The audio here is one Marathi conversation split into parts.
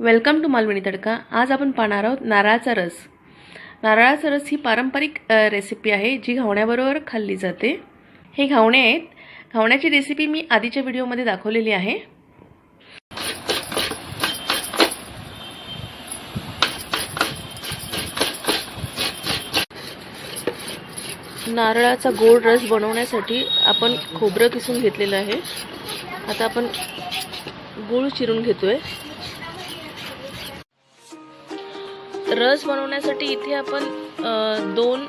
वेलकम टू मालवणी तडका। आज आपण पाहणार आहोत नारळाचा रस। नारळाचा रस ही पारंपरिक रेसिपी आहे जी घावण्याबरोबर खाल्ली जाते। हे घावणे आहेत। घावण्याची रेसिपी मी आधीच्या व्हिडिओमध्ये दाखवलेली आहे। नारळाचा गोड रस बनवण्यासाठी आपण खोबरं किसून घेतलेलं आहे। आता आपण गूळ चिरून घेतोय। रस बनवण्यासाठी इथे आपण 2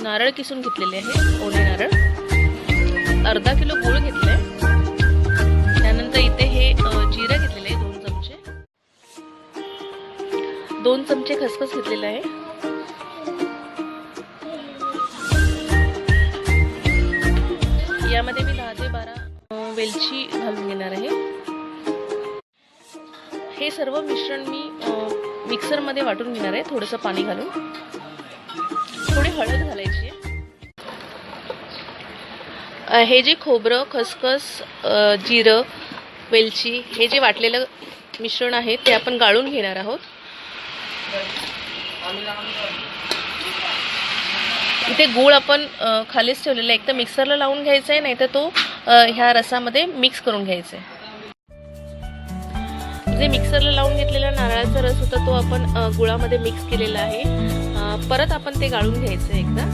नारळ किसून घेतलेले आहे, ओले नारळ। अर्धा किलो गूळ घेतलाय। त्यानंतर इथे हे जिरे घेतलेले आहे 2 चमचे। 2 चमचे खसखस घेतलेले आहे। यामध्ये मी 10 ते 12 वेलची घालून घेणार आहे। हे सर्व मिश्रण मी मिक्सर मध्ये वाटून घेणार आहे, थोडंसं पाणी घालून। थोडी हळद घालायची आहे। हे जे खोबरं, खसखस, जिरं, वेलची हे जे वाटलेलं मिश्रण आहे ते आपण गाळून घेणार आहोत। इथे गूळ आपण खालीच ठेवलेला आहे। एक तर मिक्सरला लावून घ्यायचा आहे, नाहीतर तो ह्या रसामध्ये मिक्स करून घ्यायचा आहे। जे मिक्सरला लावून घेतलेला नारळाचा रस होता तो आपण गुळामध्ये मिक्स केलेला आहे। परत आपण ते गाळून घ्यायचं एकदा।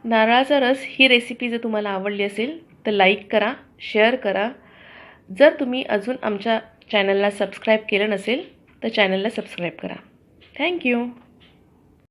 नारळाचा रस ही रेसिपी जर तुम्हाला आवडली असेल तर लाईक करा, शेअर करा। जर तुम्ही अजून आमच्या चॅनलला सबस्क्राईब केलं नसेल तर चॅनलला सबस्क्राईब करा। थँक्यू।